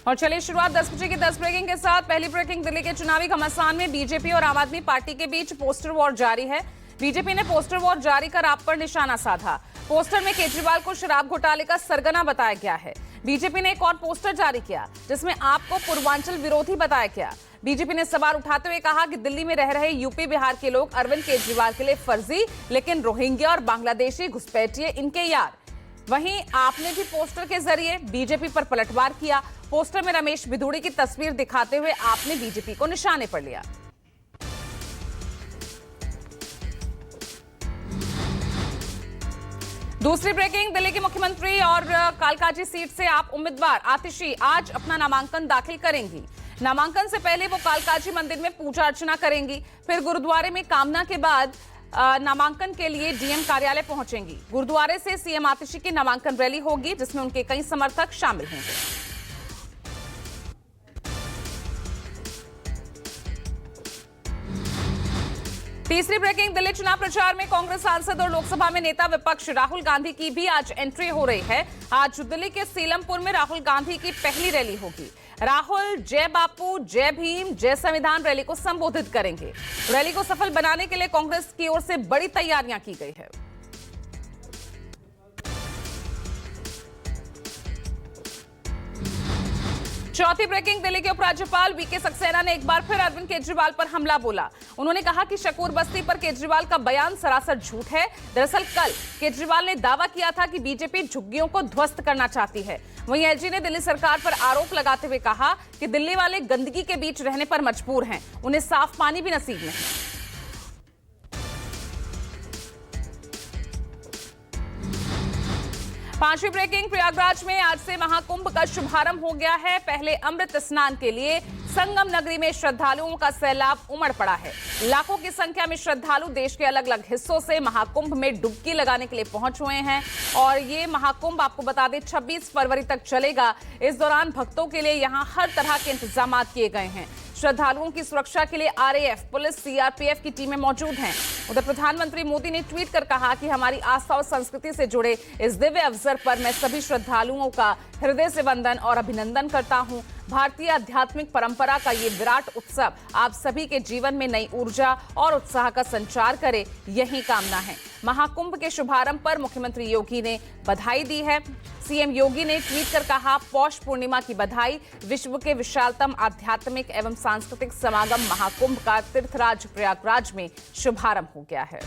और चलिए शुरुआत 10 बजे की 10 ब्रेकिंग के साथ। पहली ब्रेकिंग, दिल्ली के चुनावी घमासान में बीजेपी और आम आदमी पार्टी के बीच पोस्टर वॉर जारी है। बीजेपी ने पोस्टर वॉर जारी कर आप पर निशाना साधा। पोस्टर में केजरीवाल को शराब घोटाले का सरगना बताया गया है। बीजेपी ने एक और पोस्टर जारी किया जिसमें आपको पूर्वांचल विरोधी बताया गया। बीजेपी ने सवाल उठाते हुए कहा कि दिल्ली में रह रहे यूपी बिहार के लोग अरविंद केजरीवाल के लिए फर्जी, लेकिन रोहिंग्या और बांग्लादेशी घुसपैठिए इनके यार। वहीं आपने भी पोस्टर के जरिए बीजेपी पर पलटवार किया। पोस्टर में रमेश बिधूड़ी की तस्वीर दिखाते हुए आपने बीजेपी को निशाने पर लिया। दूसरी ब्रेकिंग, दिल्ली के मुख्यमंत्री और कालकाजी सीट से आप उम्मीदवार आतिशी आज अपना नामांकन दाखिल करेंगी। नामांकन से पहले वो कालकाजी मंदिर में पूजा अर्चना करेंगी, फिर गुरुद्वारे में कामना के बाद नामांकन के लिए डीएम कार्यालय पहुंचेंगी। गुरुद्वारे से सीएम आतिशी की नामांकन रैली होगी जिसमें उनके कई समर्थक शामिल होंगे। तीसरी ब्रेकिंग, दिल्ली चुनाव प्रचार में कांग्रेस सांसद और लोकसभा में नेता विपक्ष राहुल गांधी की भी आज एंट्री हो रही है। आज दिल्ली के सीलमपुर में राहुल गांधी की पहली रैली होगी। राहुल जय बापू, जय भीम, जय संविधान रैली को संबोधित करेंगे। रैली को सफल बनाने के लिए कांग्रेस की ओर से बड़ी तैयारियां की गई है। चौथी ब्रेकिंग, दिल्ली के उपराज्यपाल वीके सक्सेना ने एक बार फिर अरविंद केजरीवाल पर हमला बोला। उन्होंने कहा कि शकूर बस्ती पर केजरीवाल का बयान सरासर झूठ है। दरअसल कल केजरीवाल ने दावा किया था कि बीजेपी झुग्गियों को ध्वस्त करना चाहती है। वहीं एलजी ने दिल्ली सरकार पर आरोप लगाते हुए कहा कि दिल्ली वाले गंदगी के बीच रहने पर मजबूर हैं, उन्हें साफ पानी भी नसीब नहीं। पांचवी ब्रेकिंग, प्रयागराज में आज से महाकुंभ का शुभारंभ हो गया है। पहले अमृत स्नान के लिए संगम नगरी में श्रद्धालुओं का सैलाब उमड़ पड़ा है। लाखों की संख्या में श्रद्धालु देश के अलग अलग हिस्सों से महाकुंभ में डुबकी लगाने के लिए पहुंच हुए हैं और ये महाकुंभ आपको बता दें 26 फरवरी तक चलेगा। इस दौरान भक्तों के लिए यहां हर तरह के इंतजाम किए गए हैं। श्रद्धालुओं की सुरक्षा के लिए आरएएफ, पुलिस, सीआरपीएफ की टीमें मौजूद हैं। उधर प्रधानमंत्री मोदी ने ट्वीट कर कहा कि हमारी आस्था और संस्कृति से जुड़े इस दिव्य अवसर पर मैं सभी श्रद्धालुओं का हृदय से वंदन और अभिनंदन करता हूं। भारतीय आध्यात्मिक परंपरा का ये विराट उत्सव आप सभी के जीवन में नई ऊर्जा और उत्साह का संचार करे, यही कामना है। महाकुंभ के शुभारंभ पर मुख्यमंत्री योगी ने बधाई दी है। सीएम योगी ने ट्वीट कर कहा, पौष पूर्णिमा की बधाई। विश्व के विशालतम आध्यात्मिक एवं सांस्कृतिक समागम महाकुंभ का तीर्थराज प्रयागराज में शुभारंभ हो गया है।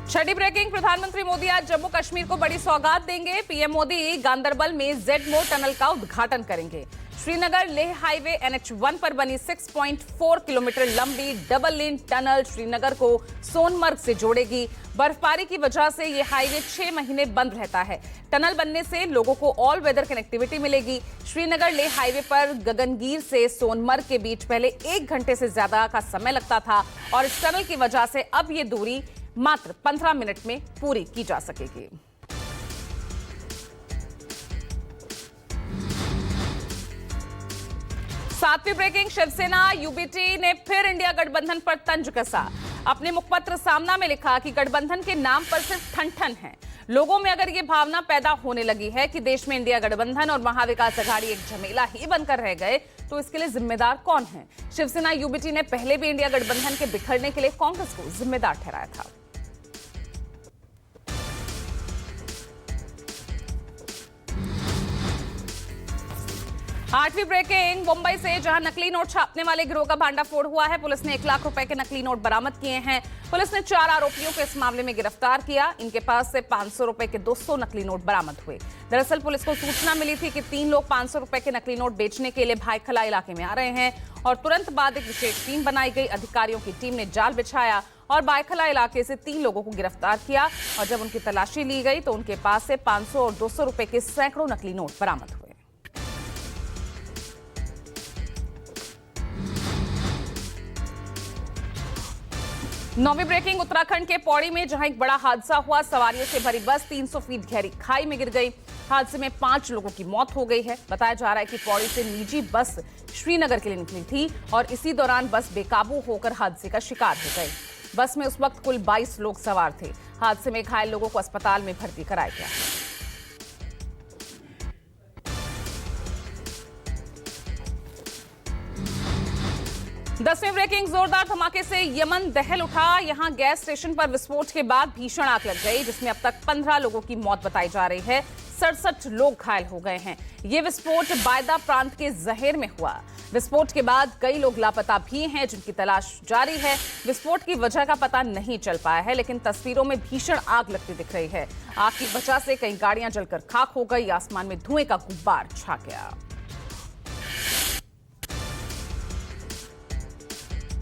छठी ब्रेकिंग, प्रधानमंत्री मोदी आज जम्मू कश्मीर को बड़ी सौगात देंगे। पीएम मोदी गांदरबल में जेड मोड़ टनल का उद्घाटन करेंगे। श्रीनगर लेह हाईवे NH1 पर बनी 6.4 किलोमीटर लंबी डबल लेन टनल श्रीनगर को सोनमर्ग से जोड़ेगी। बर्फबारी की वजह से ये हाईवे 6 महीने बंद रहता है। टनल बनने से लोगों को ऑल वेदर कनेक्टिविटी मिलेगी। श्रीनगर लेह हाईवे पर गगनगीर से सोनमर्ग के बीच पहले 1 घंटे से ज्यादा का समय लगता था और इस टनल की वजह से अब ये दूरी मात्र 15 मिनट में पूरी की जा सकेगी। सातवीं ब्रेकिंग, शिवसेना यूबीटी ने फिर इंडिया गठबंधन पर तंज कसा। अपने मुखपत्र सामना में लिखा कि गठबंधन के नाम पर सिर्फ ठन-ठन है। लोगों में अगर ये भावना पैदा होने लगी है कि देश में इंडिया गठबंधन और महाविकास अघाड़ी एक झमेला ही बनकर रह गए, तो इसके लिए जिम्मेदार कौन है? शिवसेना यूबीटी ने पहले भी इंडिया गठबंधन के बिखरने के लिए कांग्रेस को जिम्मेदार ठहराया था। आठवीं ब्रेकिंग, मुंबई से जहां नकली नोट छापने वाले गिरोह का भांडाफोड़ हुआ है, पुलिस ने 1 लाख रुपए के नकली नोट बरामद किए हैं। पुलिस ने 4 आरोपियों को इस मामले में गिरफ्तार किया। इनके पास से 500 रुपए के 200 नकली नोट बरामद हुए। दरअसल पुलिस को सूचना मिली थी कि 3 लोग 500 रुपए के नकली नोट बेचने के लिए भाईखला इलाके में आ रहे हैं और तुरंत बाद एक विशेष टीम बनाई गई। अधिकारियों की टीम ने जाल बिछाया और भाईखला इलाके से 3 लोगों को गिरफ्तार किया और जब उनकी तलाशी ली गई तो उनके पास से 500 और 200 रुपए के सैकड़ों नकली नोट बरामद हुए। नौवीं ब्रेकिंग, उत्तराखंड के पौड़ी में जहां एक बड़ा हादसा हुआ, सवारियों से भरी बस 300 फीट गहरी खाई में गिर गई। हादसे में 5 लोगों की मौत हो गई है। बताया जा रहा है कि पौड़ी से निजी बस श्रीनगर के लिए निकली थी और इसी दौरान बस बेकाबू होकर हादसे का शिकार हो गई। बस में उस वक्त कुल 22 लोग सवार थे। हादसे में घायल लोगों को अस्पताल में भर्ती कराया गया। 10वीं ब्रेकिंग, जोरदार धमाके से यमन दहल उठा। यहां गैस स्टेशन पर विस्फोट के बाद भीषण आग लग गई, जिसमें अब तक 15 लोगों की मौत बताई जा रही है। 67 लोग घायल हो गए हैं। ये विस्फोट बायदा प्रांत के जहेर में हुआ। विस्फोट के बाद कई लोग लापता भी हैं, जिनकी तलाश जारी है। विस्फोट की वजह का पता नहीं चल पाया है, लेकिन तस्वीरों में भीषण आग लगती दिख रही है। आग की वजह से कई गाड़ियां जलकर खाक हो गई। आसमान में धुएं का गुब्बार छा गया।